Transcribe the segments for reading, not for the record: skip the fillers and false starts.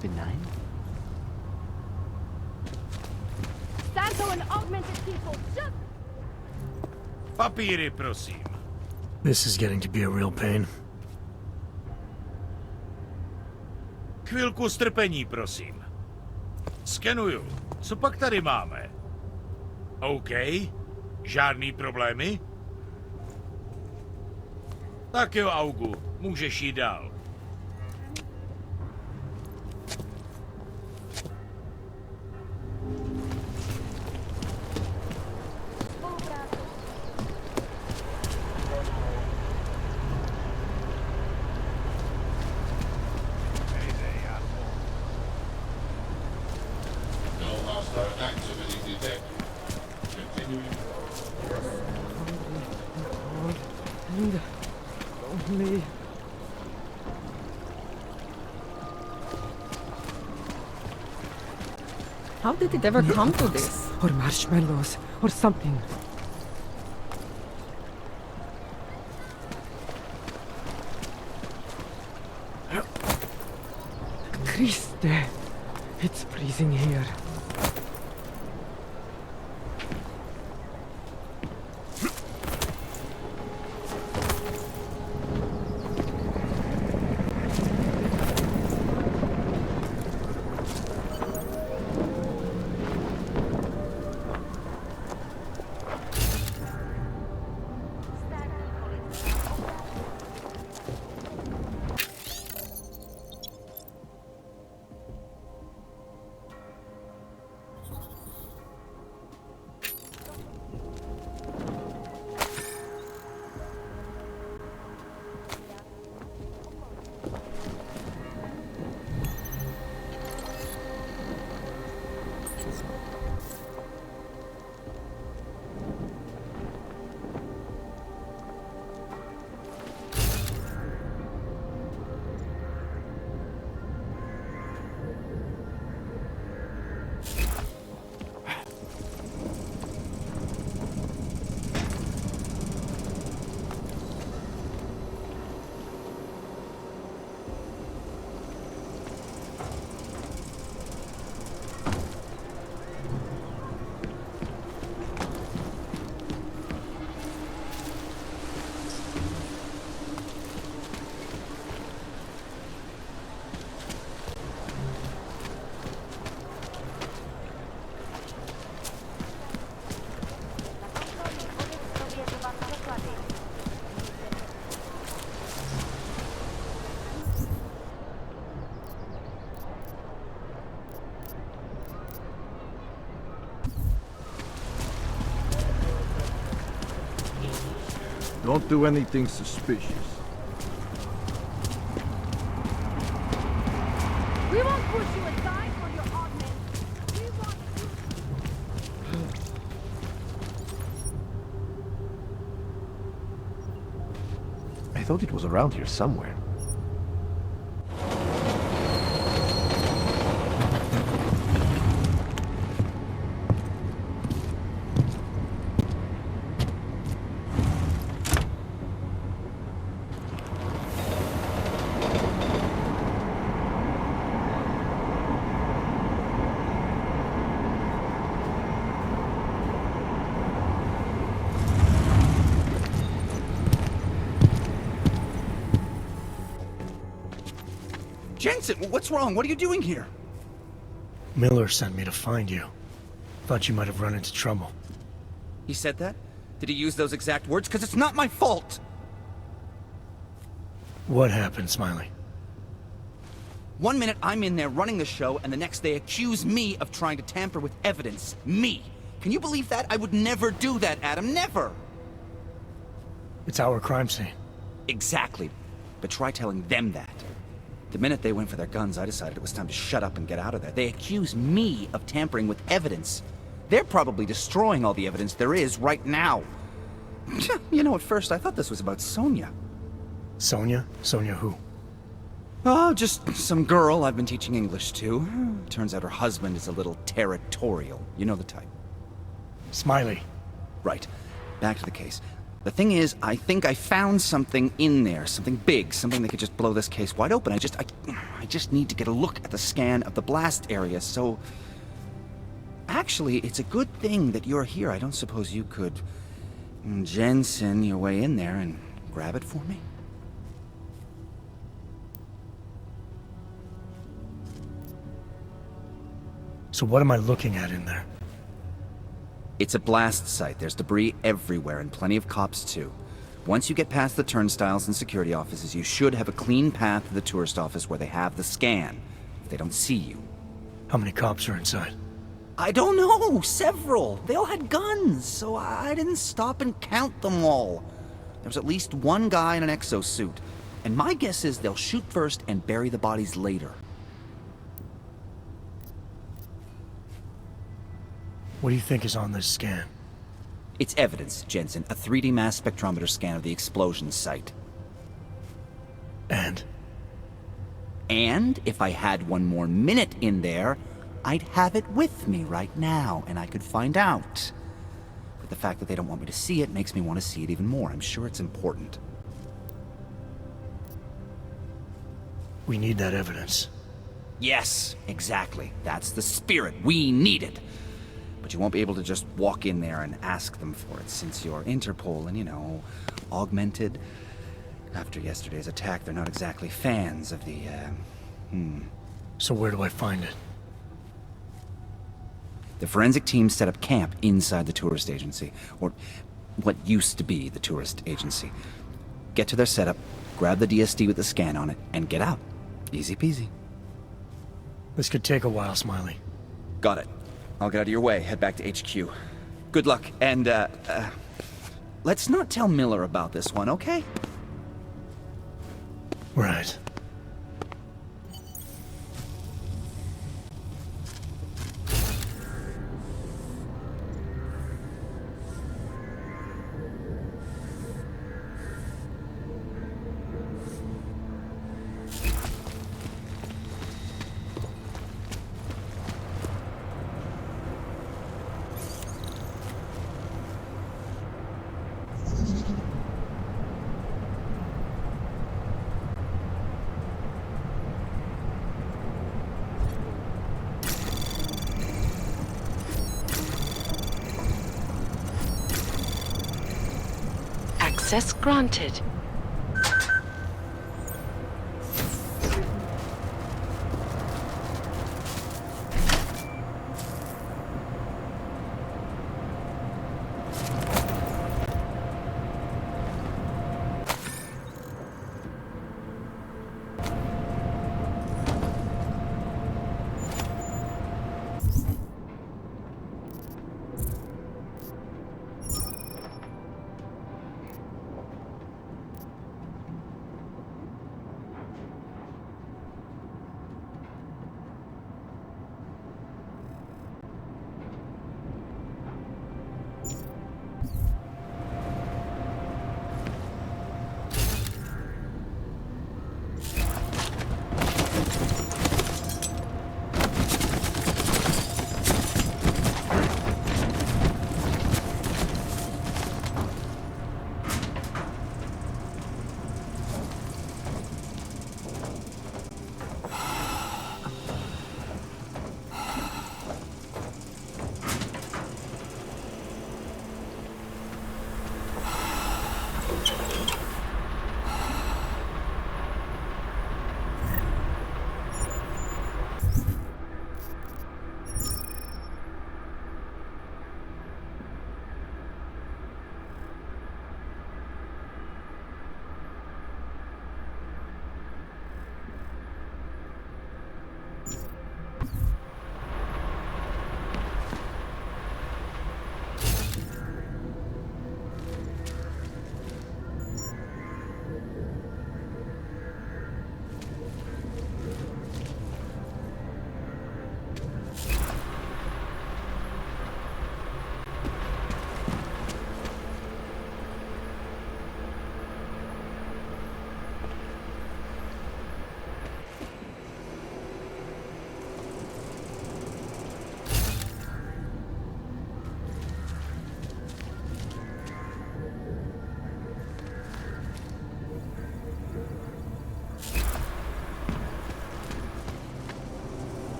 benign? Santo and augmented people just... Papíry, prosím. This is getting to be a real pain. Chvilku strpení, prosím. Skenuju. Co pak tady máme? OK. Žádný problémy? Tak jo, Augu. Můžeš jít dál. How did it ever come to this? Or marshmallows, or something. Christe, it's freezing here. Don't do anything suspicious. We won't push you aside for your augment. We want you... I thought it was around here somewhere. Jensen, what's wrong? What are you doing here? Miller sent me to find you. Thought you might have run into trouble. He said that? Did he use those exact words? Because it's not my fault! What happened, Smiley? 1 minute I'm in there running the show, and the next they accuse me of trying to tamper with evidence. Me! Can you believe that? I would never do that, Adam. Never! It's our crime scene. Exactly. But try telling them that. The minute they went for their guns, I decided it was time to shut up and get out of there. They accuse me of tampering with evidence. They're probably destroying all the evidence there is right now. You know, at first I thought this was about Sonia. Sonia? Sonia who? Oh, just some girl I've been teaching English to. Turns out her husband is a little territorial. You know the type. Smiley. Right. Back to the case. The thing is, I think I found something in there, something big, something that could just blow this case wide open. I just need to get a look at the scan of the blast area, so... Actually, it's a good thing that you're here. I don't suppose you could Jensen your way in there and grab it for me? So what am I looking at in there? It's a blast site. There's debris everywhere, and plenty of cops too. Once you get past the turnstiles and security offices, you should have a clean path to the tourist office where they have the scan, if they don't see you. How many cops are inside? I don't know! Several! They all had guns, so I didn't stop and count them all. There was at least one guy in an exosuit, and my guess is they'll shoot first and bury the bodies later. What do you think is on this scan? It's evidence, Jensen. A 3D mass spectrometer scan of the explosion site. And? And if I had one more minute in there, I'd have it with me right now, and I could find out. But the fact that they don't want me to see it makes me want to see it even more. I'm sure it's important. We need that evidence. Yes, exactly. That's the spirit. We need it. But you won't be able to just walk in there and ask them for it, since you're Interpol and, you know, augmented. After yesterday's attack, they're not exactly fans of the, So where do I find it? The forensic team set up camp inside the tourist agency, or what used to be the tourist agency. Get to their setup, grab the DSD with the scan on it, and get out. Easy peasy. This could take a while, Smiley. Got it. I'll get out of your way, head back to HQ. Good luck, and, let's not tell Miller about this one, okay? Right. Access granted.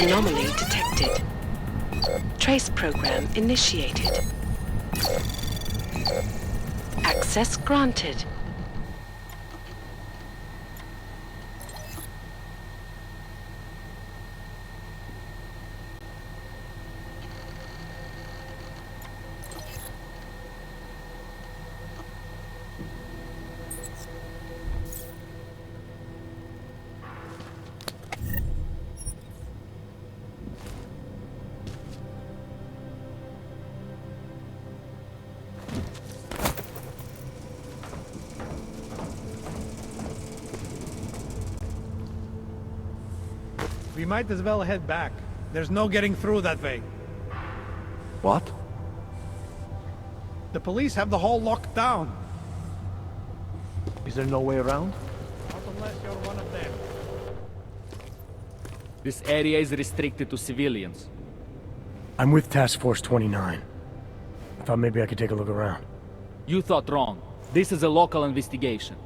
Anomaly detected. Trace program initiated. Access granted. We might as well head back. There's no getting through that way. What? The police have the hall locked down. Is there no way around? Not unless you're one of them. This area is restricted to civilians. I'm with Task Force 29. I thought maybe I could take a look around. You thought wrong. This is a local investigation.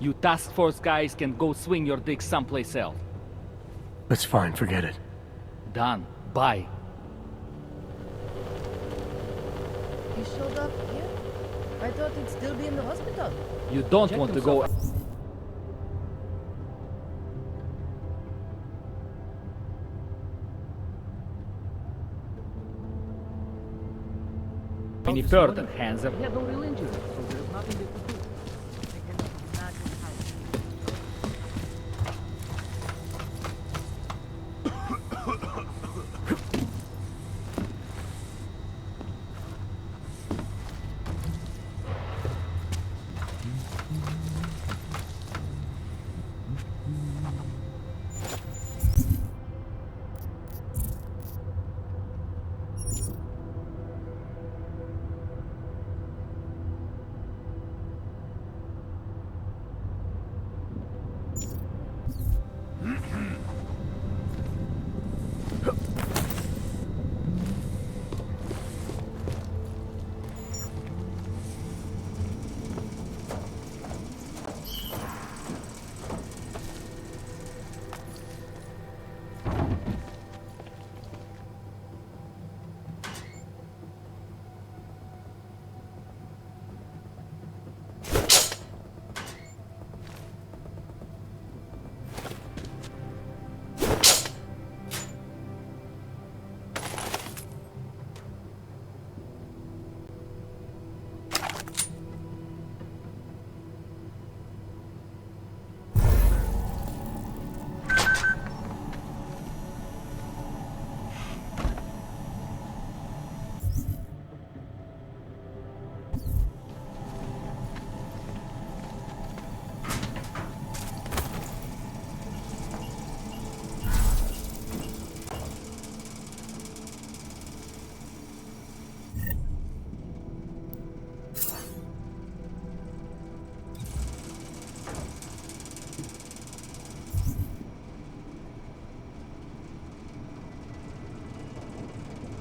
You task force guys can go swing your dick someplace else. That's fine, forget it. Done. Bye. You showed up here? I thought you'd still be in the hospital. You don't want to go... any further, handsome. He had no real injuries, so there's nothing they could do.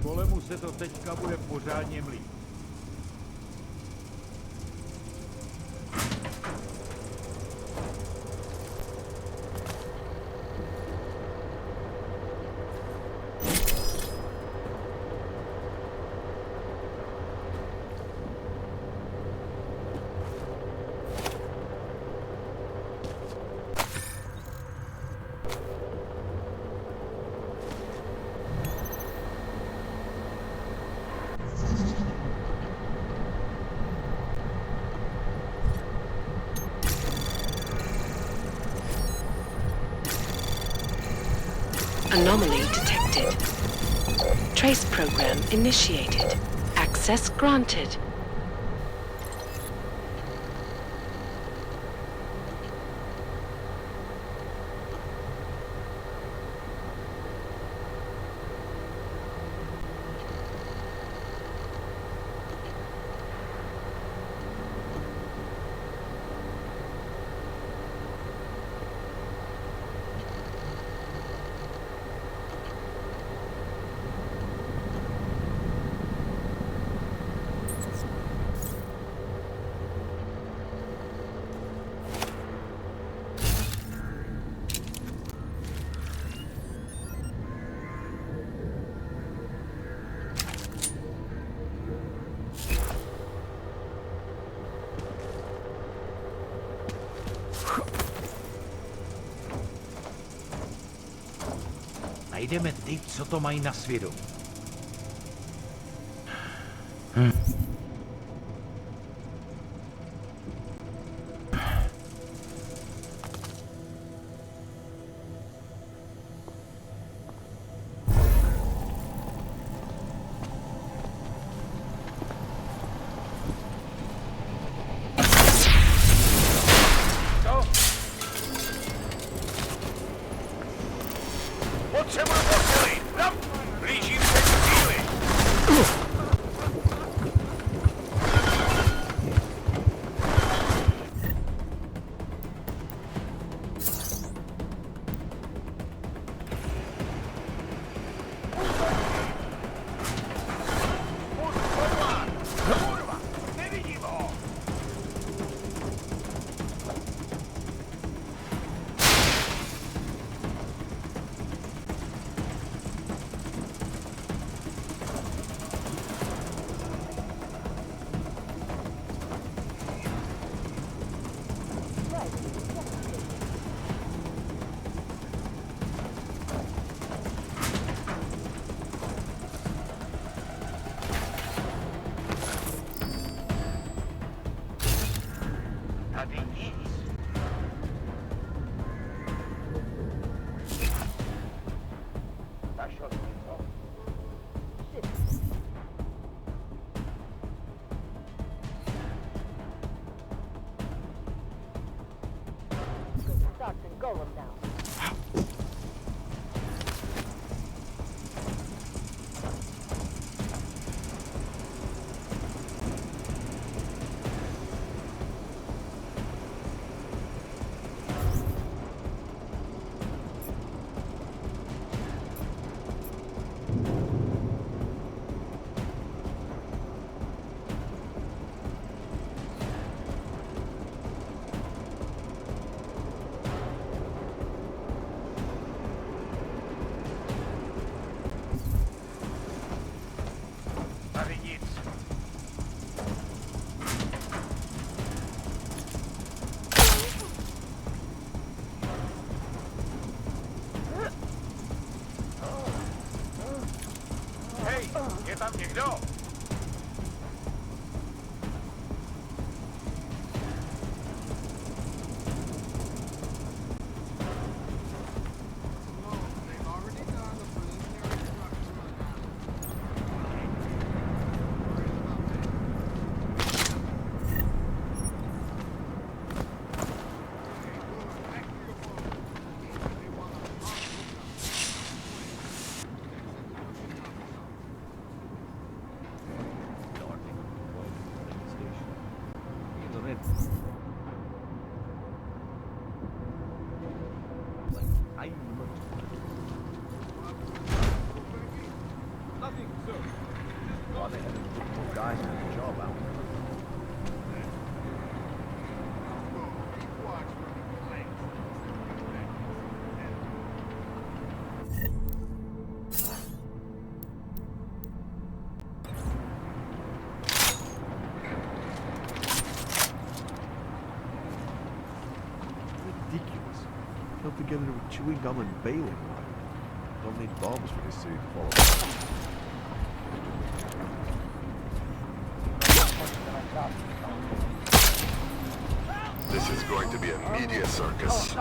Golemu se to teďka bude pořádně mlít. Anomaly detected. Trace program initiated. Access granted. najdeme ty, co to mají na svědomí. Potřebuji posily! Tam! Blížím se k cíli! Kurva! Nevidím ho! Tady nic. Našel jsi to? Tady nic. Hej, je tam někdo? Thought they had to put more guys on the job out there. Ridiculous. Held together with chewing gum and baling wire. Don't need bombs for this city to fall apart. This is going to be a media circus.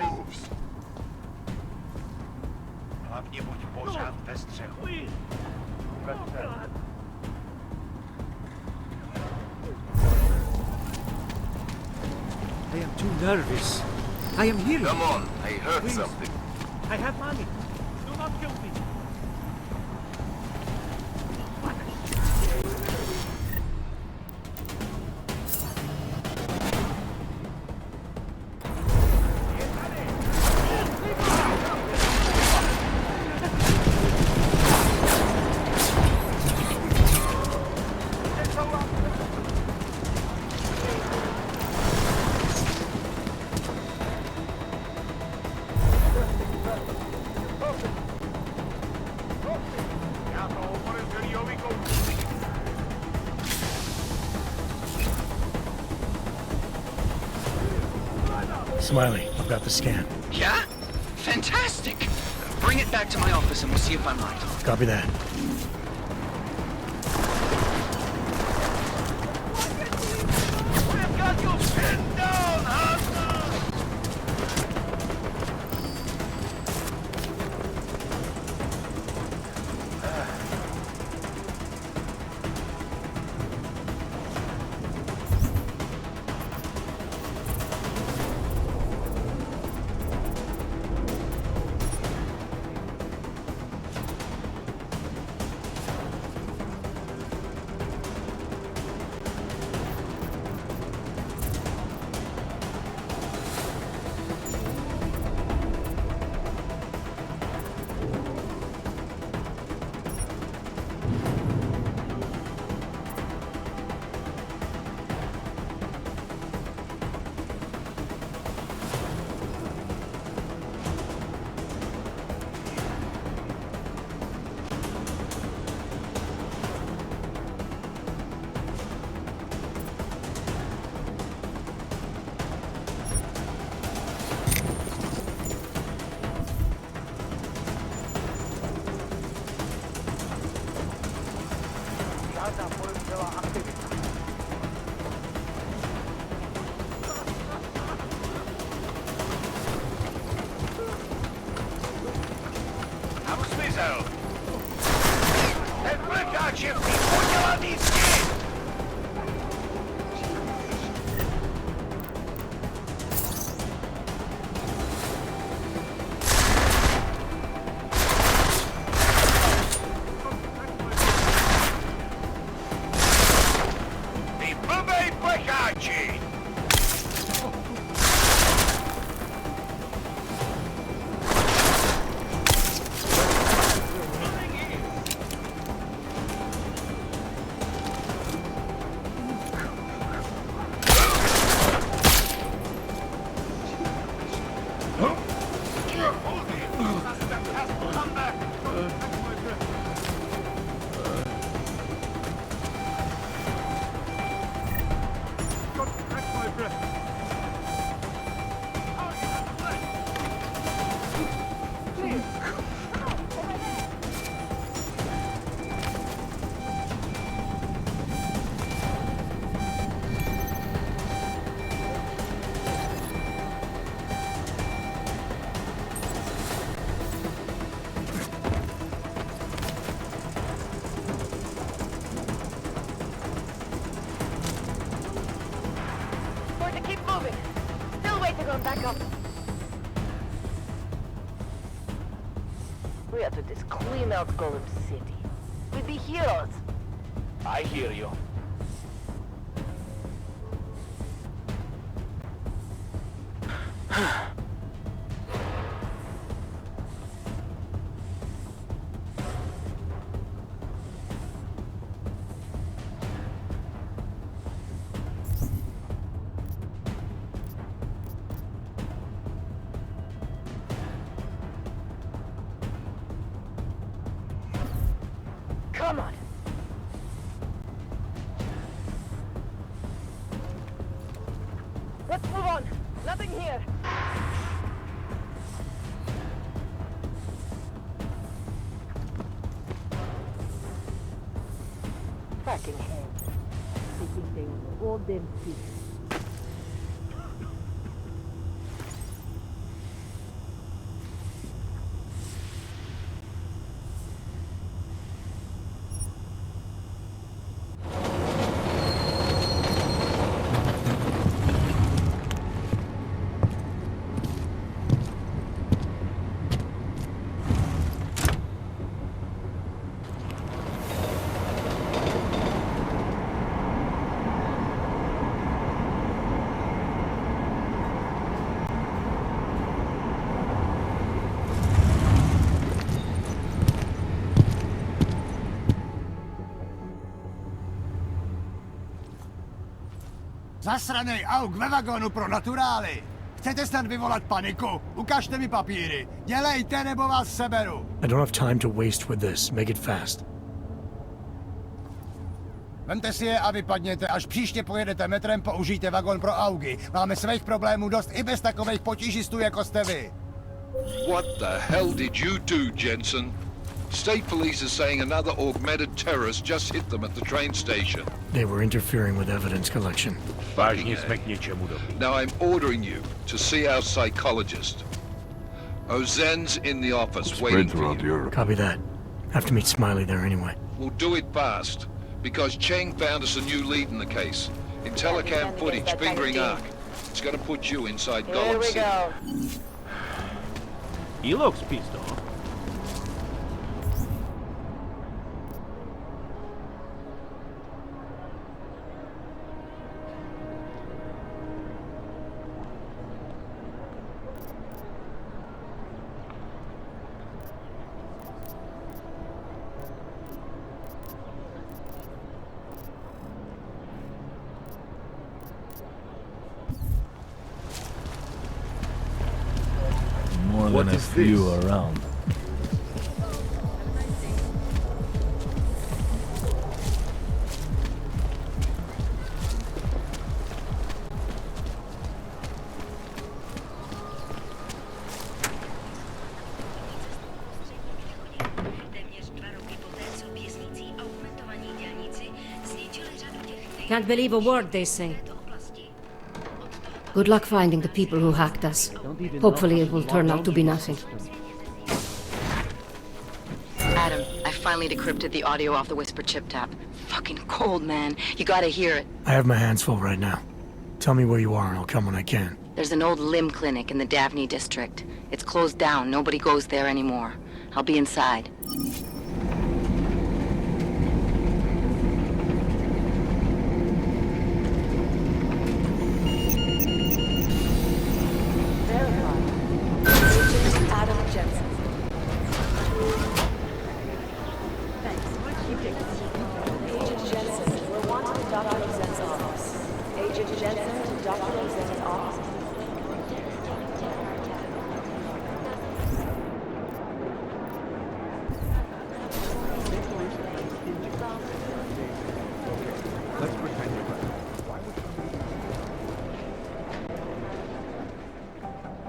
moves. Hlavně buď pořád ve střehu. I am too nervous. I am here. Come on, I heard Please. something. I have money. Do not kill me. Smiley, I've got the scan. Yeah? Fantastic! Bring it back to my office and we'll see if I'm right. Copy that. We've got you pinned down, Hunter! Tam zmizel! Ten mrkáč je podělaný zdi! Ty blbej plecháči! Going to keep moving. Still waiting on backup. We have to just clean out Golem City. We'd be heroes. I hear you. Come on. Let's move on. Nothing here. Fucking hell. They think they were all them thieves. Zasranej auk ve vagonu pro naturály! Chcete snad vyvolat paniku? Ukažte mi papíry. Dělejte, nebo vás seberu. I don't have time to waste with this. Make it fast. Vemte si je a vypadněte. Až příště pojedete metrem, použijte vagon pro augy. Máme svých problémů dost i bez takových potížistů, jako jste vy. What the hell did you do, Jensen? State police are saying another augmented terrorist just hit them at the train station. They were interfering with evidence collection. Vážně jsme k něčemu dobrý. Now I'm ordering you to see our psychologist. Ozen's in the office waiting for you. Copy that. Have to meet Smiley there anyway. We'll do it fast, because Cheng found us a new lead in the case. In telecam footage fingering Ark. It's gonna put you inside Gollum City. He looks pissed off. More than a few around. Can't believe a word they say. Good luck finding the people who hacked us. Hopefully it will turn out to be nothing. Adam, I finally decrypted the audio off the Whisper chip tap. Fucking cold, man. You gotta hear it. I have my hands full right now. Tell me where you are and I'll come when I can. There's an old limb clinic in the Daphne district. It's closed down. Nobody goes there anymore. I'll be inside.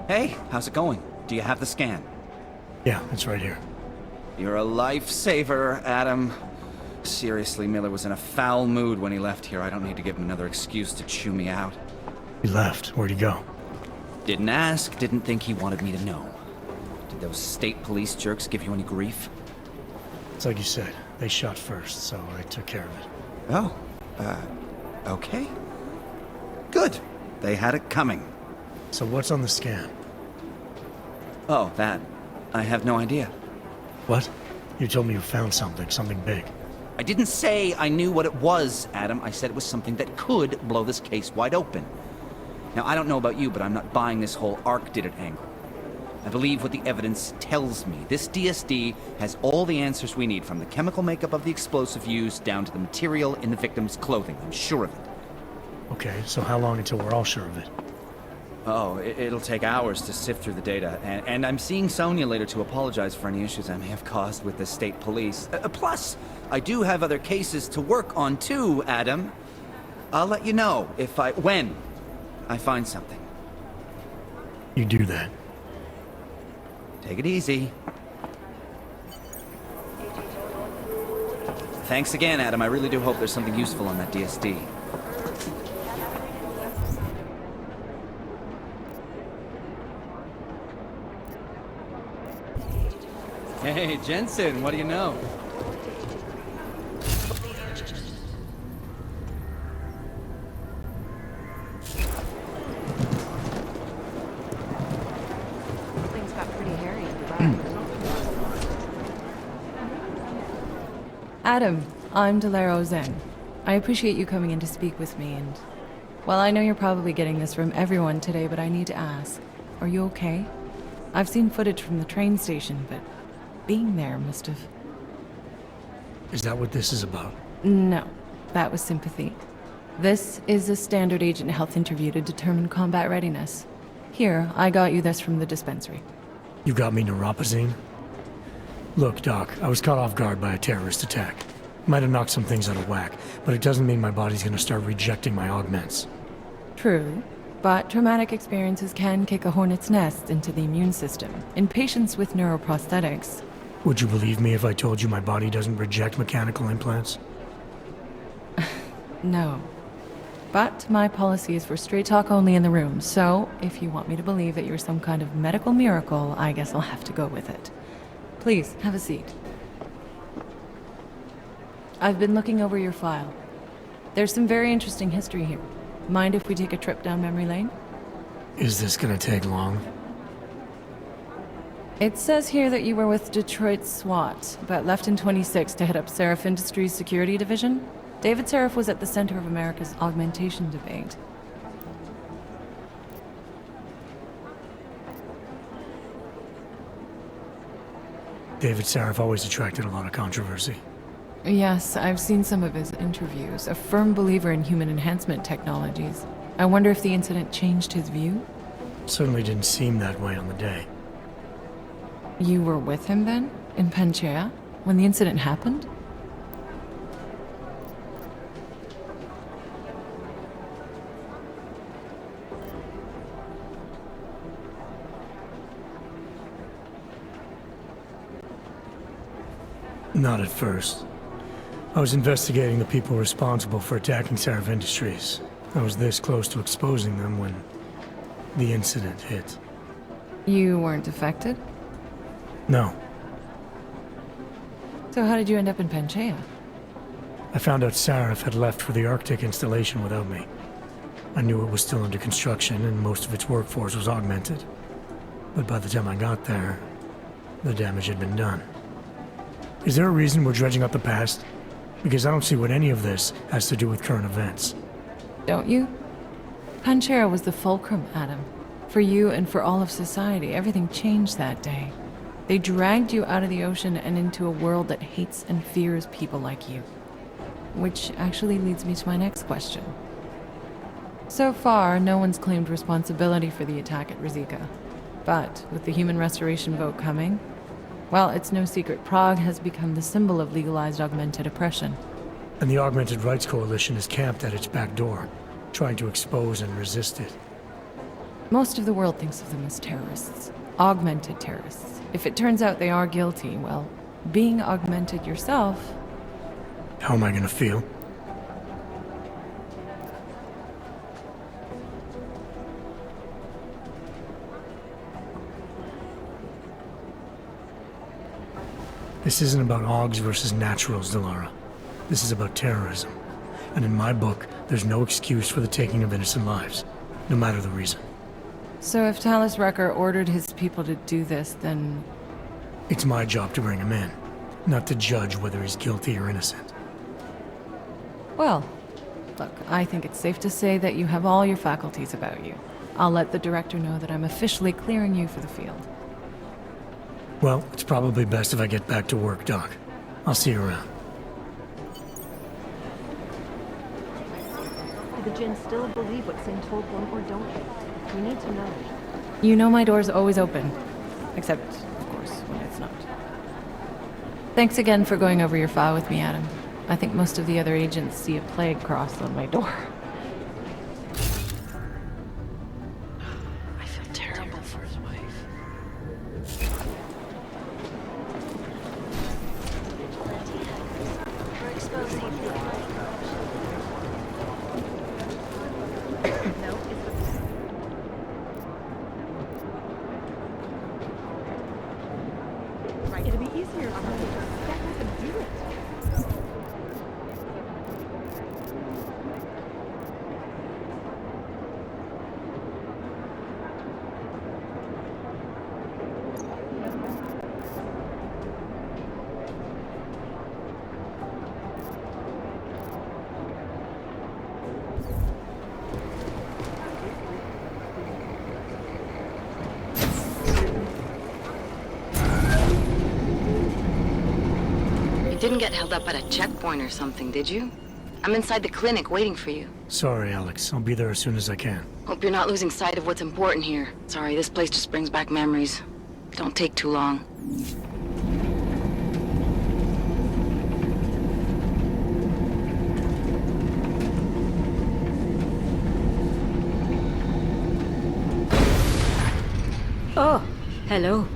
Hey, how's it going? Do you have the scan? Yeah, it's right here. You're a lifesaver, Adam. Seriously, Miller was in a foul mood when he left here. I don't need to give him another excuse to chew me out. He left. Where'd he go? Didn't ask, didn't think he wanted me to know. Did those state police jerks give you any grief? It's like you said. They shot first, so I took care of it. Oh, okay. Good. They had it coming. So what's on the scan? Oh, that. I have no idea. What? You told me you found something big. I didn't say I knew what it was, Adam. I said it was something that could blow this case wide open. Now, I don't know about you, but I'm not buying this whole Ark did it angle. I believe what the evidence tells me. This DSD has all the answers we need, from the chemical makeup of the explosive used down to the material in the victim's clothing. I'm sure of it. Okay, so how long until we're all sure of it? Oh, it'll take hours to sift through the data, and I'm seeing Sonia later to apologize for any issues I may have caused with the state police. Plus, I do have other cases to work on too, Adam. I'll let you know when I find something. You do that. Take it easy. Thanks again, Adam. I really do hope there's something useful on that DSD. Hey, Jensen, what do you know? Things got pretty hairy in Dubai. Adam, I'm Delaro Zen. I appreciate you coming in to speak with me, and... Well, I know you're probably getting this from everyone today, but I need to ask. Are you okay? I've seen footage from the train station, but... being there must have... Is that what this is about? No, that was sympathy. This is a standard agent health interview to determine combat readiness. Here, I got you this from the dispensary. You got me neuropazine? Look, Doc, I was caught off guard by a terrorist attack. Might have knocked some things out of whack, but it doesn't mean my body's gonna start rejecting my augments. True, but traumatic experiences can kick a hornet's nest into the immune system. In patients with neuroprosthetics... Would you believe me if I told you my body doesn't reject mechanical implants? No. But my policy is for straight talk only in the room, so if you want me to believe that you're some kind of medical miracle, I guess I'll have to go with it. Please, have a seat. I've been looking over your file. There's some very interesting history here. Mind if we take a trip down memory lane? Is this gonna take long? It says here that you were with Detroit SWAT, but left in 26 to head up Seraph Industries' security division. David Seraph was at the center of America's augmentation debate. David Seraph always attracted a lot of controversy. Yes, I've seen some of his interviews. A firm believer in human enhancement technologies. I wonder if the incident changed his view? Certainly didn't seem that way on the day. You were with him then? In Panchea? When the incident happened? Not at first. I was investigating the people responsible for attacking Seraph Industries. I was this close to exposing them when the incident hit. You weren't affected? No. So how did you end up in Panchea? I found out Seraph had left for the Arctic installation without me. I knew it was still under construction and most of its workforce was augmented. But by the time I got there, the damage had been done. Is there a reason we're dredging up the past? Because I don't see what any of this has to do with current events. Don't you? Panchea was the fulcrum, Adam. For you and for all of society, everything changed that day. They dragged you out of the ocean and into a world that hates and fears people like you. Which actually leads me to my next question. So far, no one's claimed responsibility for the attack at Rizika. But with the human restoration vote coming, well, it's no secret Prague has become the symbol of legalized augmented oppression. And the Augmented Rights Coalition is camped at its back door, trying to expose and resist it. Most of the world thinks of them as terrorists. Augmented terrorists. If it turns out they are guilty, well, being augmented yourself... How am I gonna feel? This isn't about Augs versus Naturals, Delara. This is about terrorism. And in my book, there's no excuse for the taking of innocent lives, no matter the reason. So if Talus Rucker ordered his people to do this, then... It's my job to bring him in, not to judge whether he's guilty or innocent. Well, look, I think it's safe to say that you have all your faculties about you. I'll let the director know that I'm officially clearing you for the field. Well, it's probably best if I get back to work, Doc. I'll see you around. Do the Jinn still believe what Sin told them, or don't they? We need to know. You know my door's always open. Except, of course, when it's not. Thanks again for going over your file with me, Adam. I think most of the other agents see a plague cross on my door. I feel terrible for his wife. We're exposing It'll be easier if I step up and do it. You didn't get held up at a checkpoint or something, did you? I'm inside the clinic waiting for you. Sorry, Alex. I'll be there as soon as I can. Hope you're not losing sight of what's important here. Sorry, this place just brings back memories. Don't take too long. Oh, hello.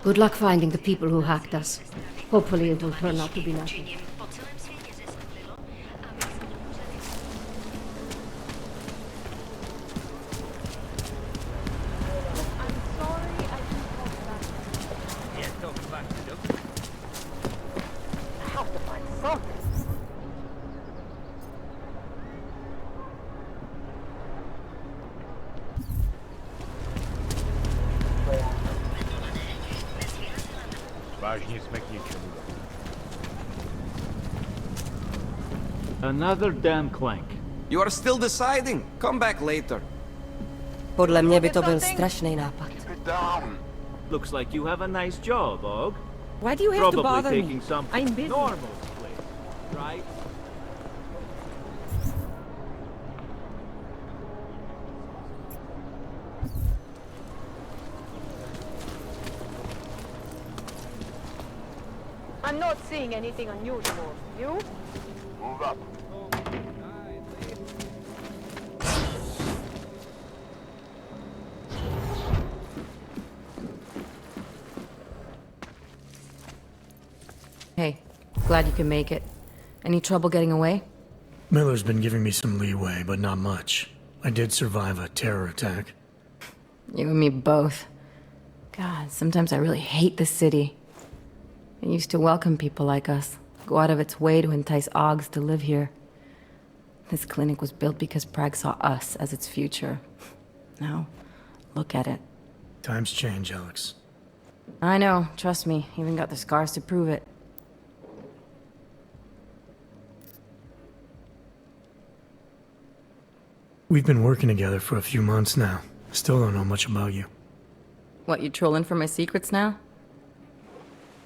Good luck finding the people who hacked us. Hopefully it will turn out to be nothing. Vážně jsme k ničemu. Another damn clank. You are still deciding. Come back later. Podle mě by to byl strašný nápad. Looks like you have a nice job, Og. Why do you have Probably to bother taking me? some I'm busy. normal place, right? I'm not seeing anything unusual. You? Move up. Hey, glad you can make it. Any trouble getting away? Miller's been giving me some leeway, but not much. I did survive a terror attack. You and me both. God, sometimes I really hate this city. It used to welcome people like us, go out of its way to entice Augs to live here. This clinic was built because Prague saw us as its future. Now, look at it. Times change, Alex. I know, trust me, even got the scars to prove it. We've been working together for a few months now. Still don't know much about you. What, you trolling for my secrets now?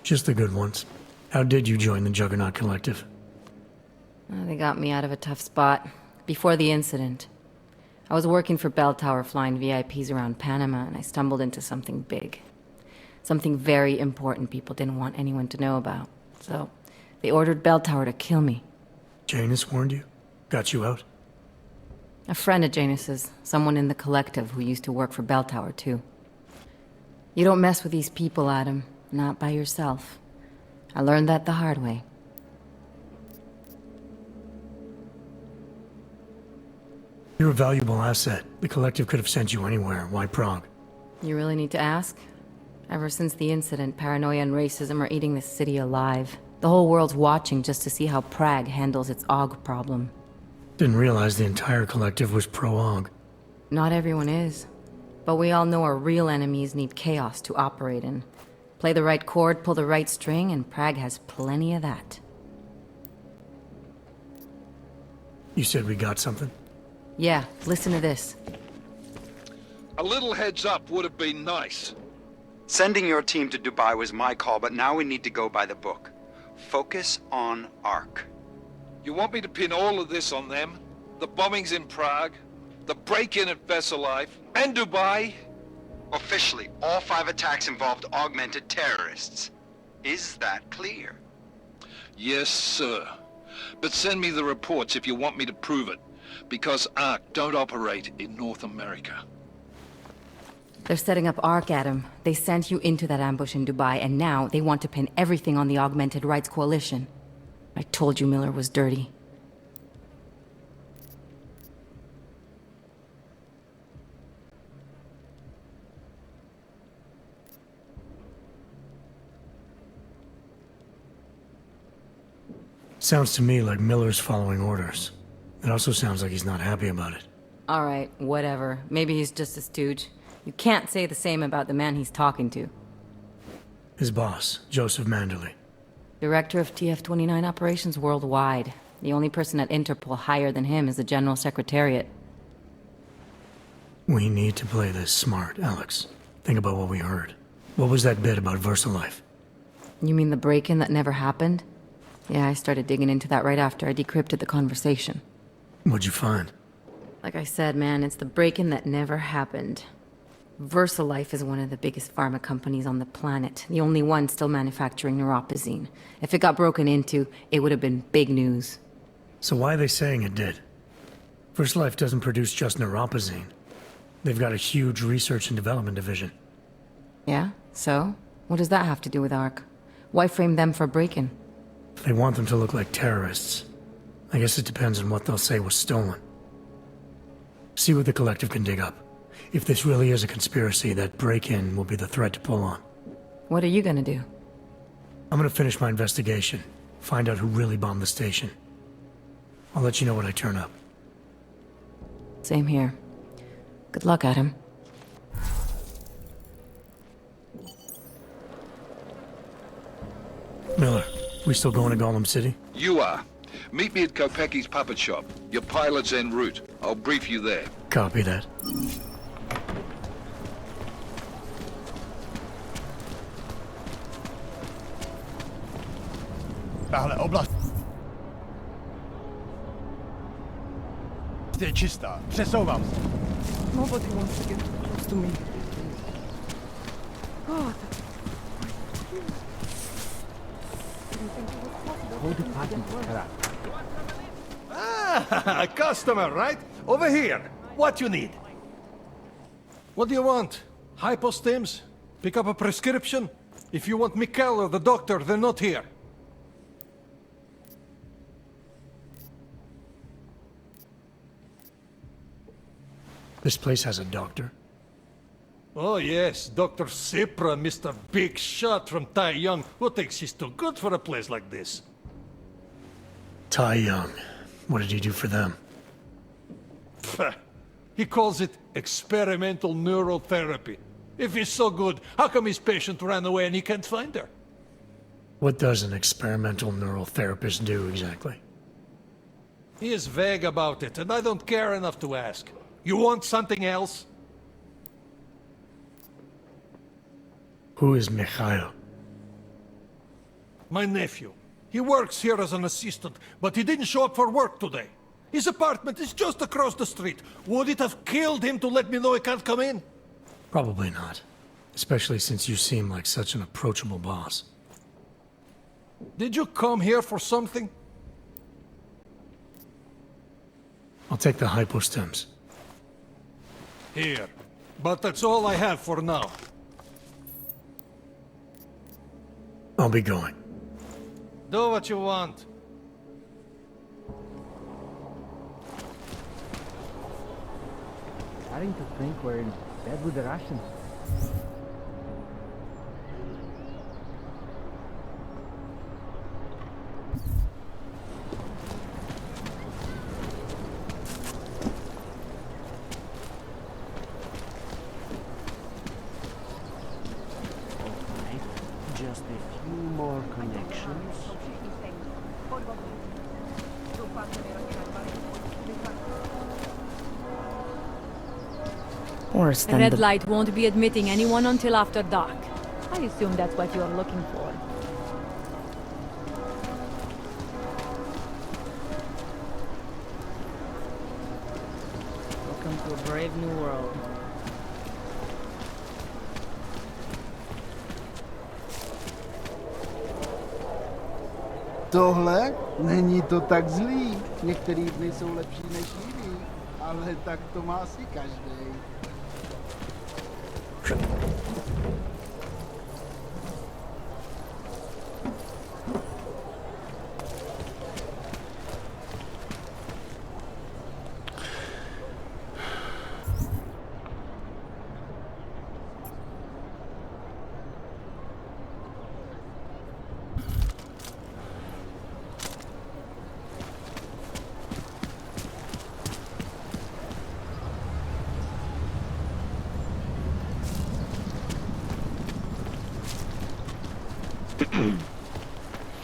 Just the good ones. How did you join the Juggernaut Collective? They got me out of a tough spot. Before the incident. I was working for Bell Tower flying VIPs around Panama, and I stumbled into something big. Something very important people didn't want anyone to know about. So, they ordered Bell Tower to kill me. Janus warned you? Got you out? A friend of Janus's, someone in the collective who used to work for Bell Tower too. You don't mess with these people, Adam. Not by yourself. I learned that the hard way. You're a valuable asset. The collective could have sent you anywhere. Why Prague? You really need to ask? Ever since the incident, paranoia and racism are eating this city alive. The whole world's watching just to see how Prague handles its AUG problem. Didn't realize the entire collective was pro-AUG. Not everyone is. But we all know our real enemies need chaos to operate in. Play the right chord, pull the right string, and Prague has plenty of that. You said we got something? Yeah, listen to this. A little heads up would have been nice. Sending your team to Dubai was my call, but now we need to go by the book. Focus on Ark. You want me to pin all of this on them? The bombings in Prague, the break-in at Vesalife, and Dubai? Officially, all 5 attacks involved augmented terrorists. Is that clear? Yes, sir. But send me the reports if you want me to prove it, because Ark don't operate in North America. They're setting up Ark, Adam. They sent you into that ambush in Dubai, and now they want to pin everything on the Augmented Rights Coalition. I told you Miller was dirty. Sounds to me like Miller's following orders. It also sounds like he's not happy about it. All right, whatever. Maybe he's just a stooge. You can't say the same about the man he's talking to. His boss, Joseph Manderley. Director of TF-29 operations worldwide. The only person at Interpol higher than him is the General Secretariat. We need to play this smart, Alex. Think about what we heard. What was that bit about VersaLife? You mean the break-in that never happened? Yeah, I started digging into that right after I decrypted the conversation. What'd you find? Like I said, man, it's the break-in that never happened. VersaLife is one of the biggest pharma companies on the planet, the only one still manufacturing neuropozyne. If it got broken into, it would have been big news. So why are they saying it did? VersaLife doesn't produce just neuropozyne. They've got a huge research and development division. Yeah? So? What does that have to do with ARC? Why frame them for break-in? They want them to look like terrorists. I guess it depends on what they'll say was stolen. See what the Collective can dig up. If this really is a conspiracy, that break-in will be the thread to pull on. What are you gonna do? I'm gonna finish my investigation. Find out who really bombed the station. I'll let you know when I turn up. Same here. Good luck, Adam. Miller, we still going to Golem City? You are. Meet me at Kopecki's puppet shop. Your pilot's en route. I'll brief you there. Copy that. Tahle oblast je čistá. Přesouvám se. Nobody wants to get too close to me. God. Whole department is corrupt. Ah, a customer, right? Over here. What you need? What do you want? Hypostims? Pick up a prescription? If you want Mikkel or the doctor, they're not here. This place has a doctor? Oh yes, Dr. Sipra, Mr. Big Shot from Tai Young. Who thinks he's too good for a place like this? Tai Young. What did he do for them? He calls it experimental neurotherapy. If he's so good, how come his patient ran away and he can't find her? What does an experimental neural therapist do exactly? He is vague about it, and I don't care enough to ask. You want something else? Who is Mikhail? My nephew. He works here as an assistant, but he didn't show up for work today. His apartment is just across the street. Would it have killed him to let me know he can't come in? Probably not. Especially since you seem like such an approachable boss. Did you come here for something? I'll take the hypostems. Here. But that's all I have for now. I'll be going. Do what you want. Starting to think we're in bed with the Russians. Just a few more connections. Worse than Red the... light won't be admitting anyone until after dark. I assume that's what you're looking for. Welcome to a brave new world. Tohle není to tak zlý. Některý dny jsou lepší než jiný, ale tak to má asi každý.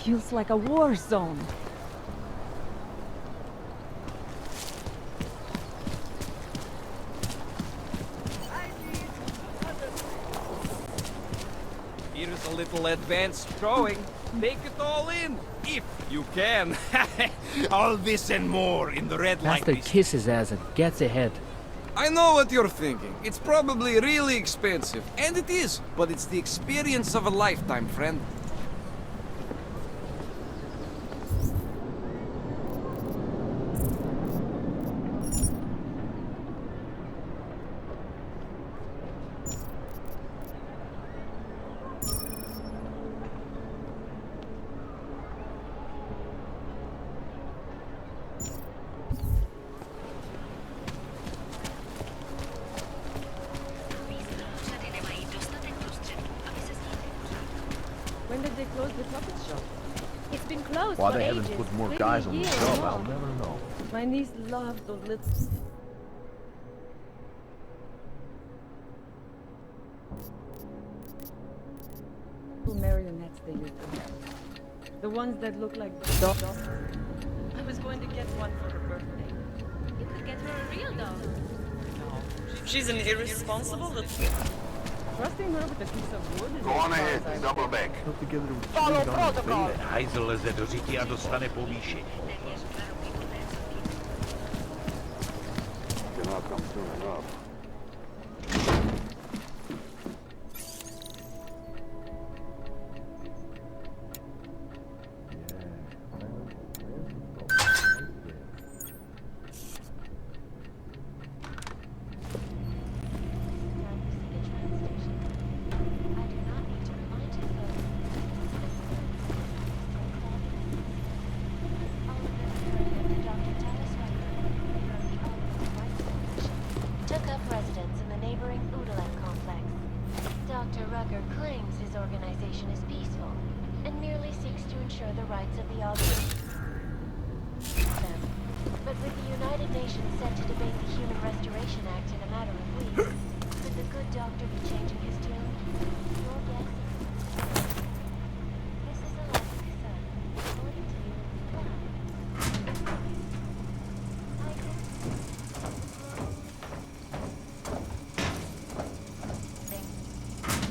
Feels like a war zone. Here's a little advanced drawing. Take it all in. If you can. All this and more in the red light Master district. kisses ass and gets ahead. I know what you're thinking. It's probably really expensive. And it is. But it's the experience of a lifetime, friend. When did they close the puppet shop? It's been closed Why for they ages. haven't put more Maybe guys a on the year job, or I'll more. never know. My niece loves those little... marionettes they used to have. The ones that look like dogs. I was going to get one for her birthday. You could get her a real dog. She's an irresponsible little... Trusting her with a piece of wood is... Go on ahead, double back. Put together with chewing gum and bailing. Hajzl leze do řití a dostane povýšení. Cannot come soon enough. Took up residence in the neighboring Oodalem complex. Dr. Rucker claims his organization is peaceful and merely seeks to ensure the rights of the audience. But with the United Nations set to debate the Human Restoration Act in a matter of weeks, could the good doctor be changing his tune? Your guess is... This is a lesson, son. According to you, why?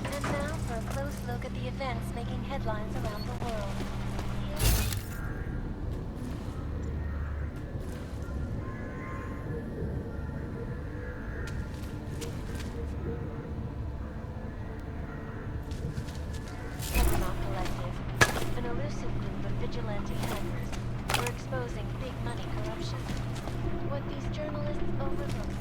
And now for a close look at the events making headlines around the world. Economic Collective, an elusive group of vigilante hackers, were exposing big money corruption. What these journalists overlooked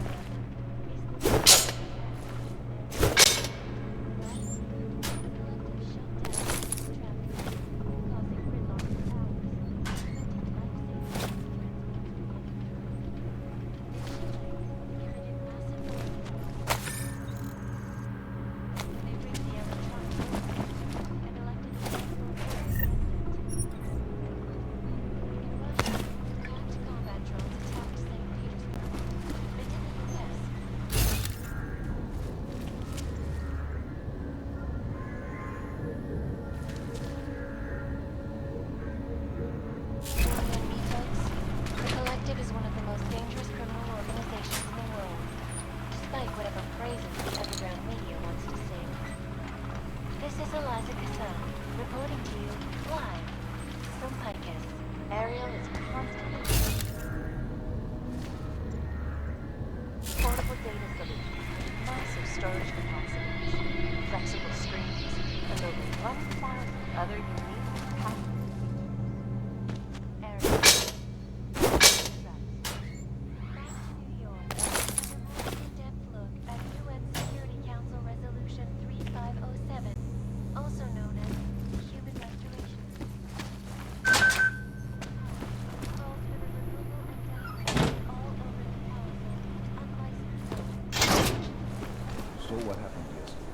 So what happened yesterday?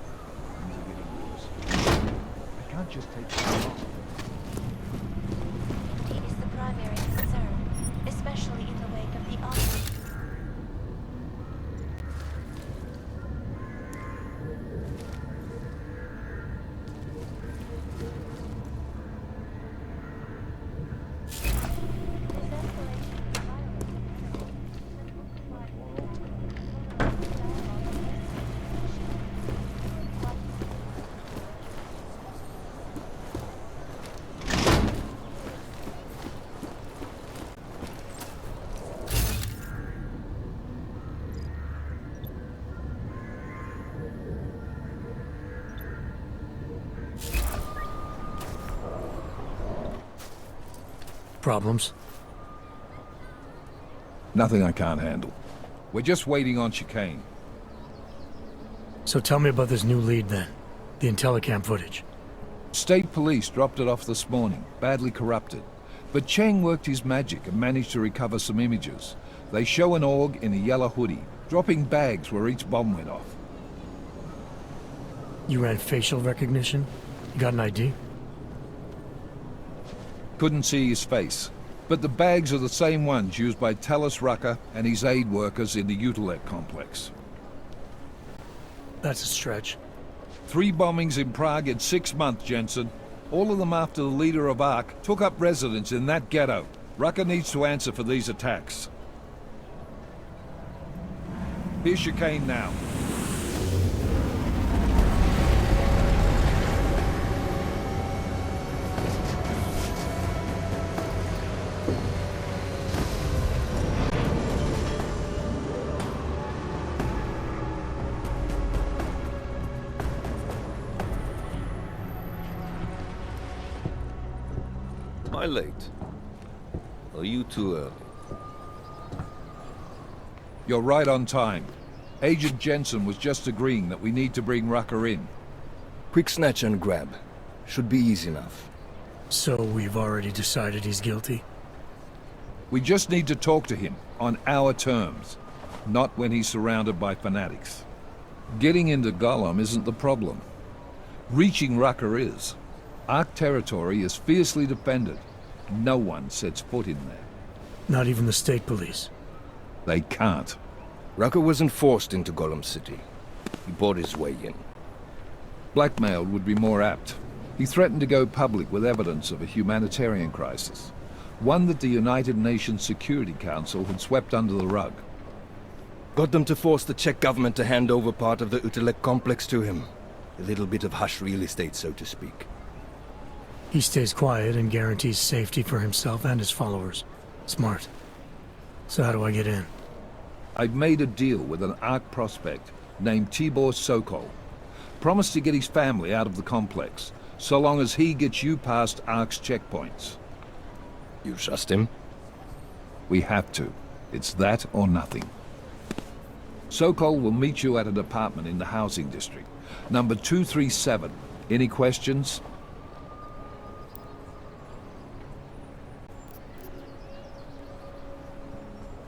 Things are getting worse. I can't just take them off. Safety is the primary concern, especially in the wake of the audit. Problems? Nothing I can't handle. We're just waiting on chicane. So tell me about this new lead then. The Intellicam footage. State police dropped it off this morning, badly corrupted. But Cheng worked his magic and managed to recover some images. They show an org in a yellow hoodie, dropping bags where each bomb went off. You ran facial recognition? You got an ID? Couldn't see his face. But the bags are the same ones used by Talos Rucker and his aid workers in the Utilec complex. That's a stretch. 3 bombings in Prague in 6 months, Jensen. All of them after the leader of ARC took up residence in that ghetto. Rucker needs to answer for these attacks. Here's chicane now. Am I late? Are you too early? You're right on time. Agent Jensen was just agreeing that we need to bring Rucker in. Quick snatch and grab. Should be easy enough. So we've already decided he's guilty? We just need to talk to him on our terms, not when he's surrounded by fanatics. Getting into Gollum isn't the problem. Reaching Rucker is. ARC territory is fiercely defended. No one sets foot in there. Not even the state police? They can't. Rucker wasn't forced into Gollum City. He bought his way in. Blackmailed would be more apt. He threatened to go public with evidence of a humanitarian crisis. One that the United Nations Security Council had swept under the rug. Got them to force the Czech government to hand over part of the Utilec complex to him. A little bit of hush real estate, so to speak. He stays quiet and guarantees safety for himself and his followers. Smart. So how do I get in? I'd made a deal with an ARC prospect named Tibor Sokol. Promised to get his family out of the complex, so long as he gets you past ARC's checkpoints. You trust him? We have to. It's that or nothing. Sokol will meet you at an apartment in the housing district. Number 237. Any questions?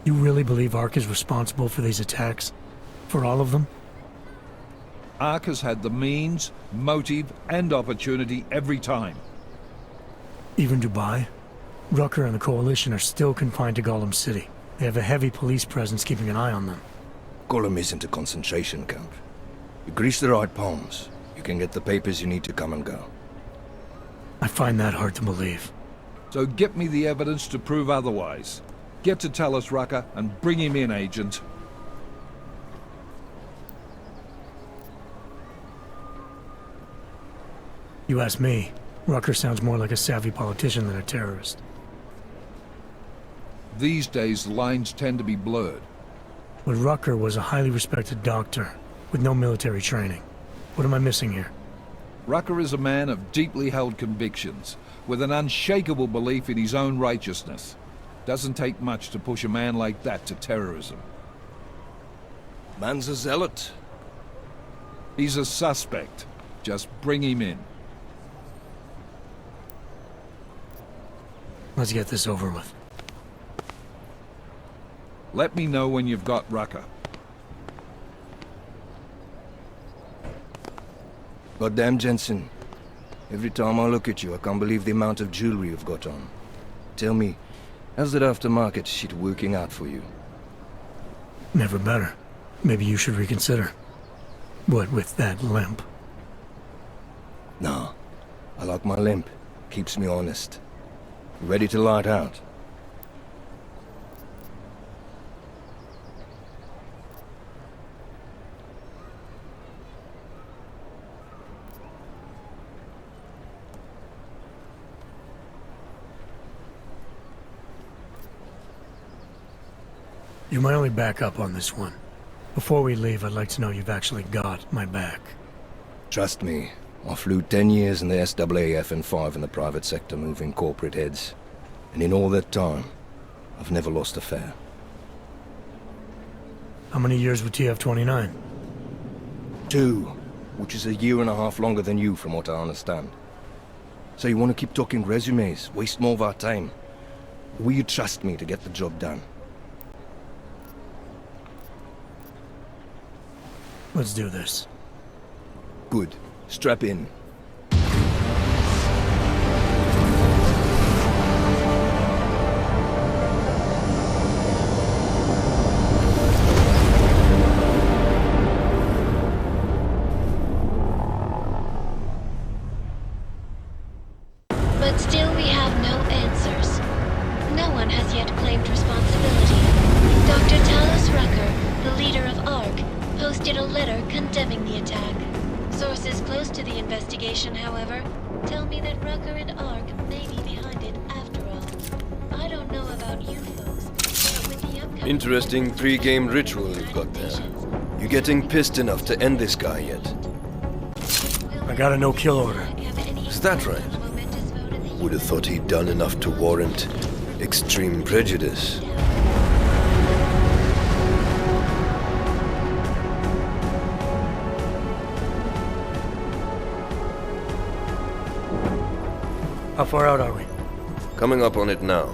You really believe ARC is responsible for these attacks? For all of them? ARC has had the means, motive, and opportunity every time. Even Dubai? Rucker and the Coalition are still confined to Gollum City. They have a heavy police presence keeping an eye on them. Gollum isn't a concentration camp. You grease the right palms, you can get the papers you need to come and go. I find that hard to believe. So get me the evidence to prove otherwise. Get to Talos Rucker and bring him in, Agent. You ask me, Rucker sounds more like a savvy politician than a terrorist. These days, the lines tend to be blurred. But Rucker was a highly respected doctor, with no military training. What am I missing here? Rucker is a man of deeply held convictions, with an unshakable belief in his own righteousness. Doesn't take much to push a man like that to terrorism. Man's a zealot. He's a suspect. Just bring him in. Let's get this over with. Let me know when you've got Rucker. Goddamn, Jensen. Every time I look at you, I can't believe the amount of jewelry you've got on. Tell me, how's that aftermarket shit working out for you? Never better. Maybe you should reconsider. What with that limp? Nah, I like my limp. Keeps me honest. Ready to light out. You're my only backup on this one. Before we leave, I'd like to know you've actually got my back. Trust me, I flew 10 years in the SAAF and 5 in the private sector moving corporate heads. And in all that time, I've never lost a fare. How many years with TF-29? 2, which is a year and a half longer than you, from what I understand. So you want to keep talking resumes, waste more of our time? Or will you trust me to get the job done? Let's do this. Good. Strap in. But still we have no answers. No one has yet claimed responsibility. Dr. Talos Rucker, the leader of ARC, posted a letter condemning the attack. Sources close to the investigation, however, tell me that Rucker and ARC may be behind it after all. I don't know about you folks, but with the upcoming... Interesting pre-game ritual you've got there. You getting pissed enough to end this guy yet? I got a no-kill order. Is that right? Would have thought he'd done enough to warrant extreme prejudice. How far out are we? Coming up on it now.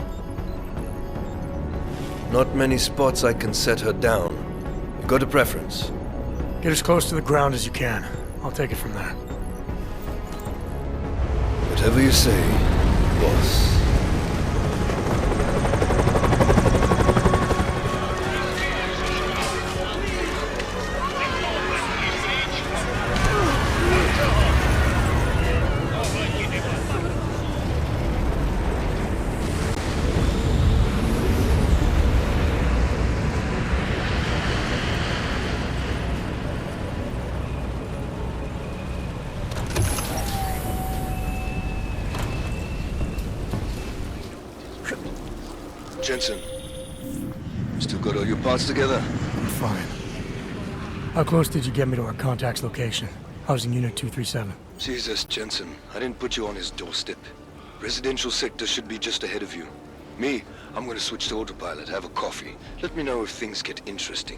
Not many spots I can set her down. You got a preference? Get as close to the ground as you can. I'll take it from there. Whatever you say, boss. Jensen, still got all your parts together? I'm fine. How close did you get me to our contact's location? Housing Unit 237. Jesus, Jensen, I didn't put you on his doorstep. Residential sector should be just ahead of you. Me, I'm gonna switch to autopilot, have a coffee. Let me know if things get interesting.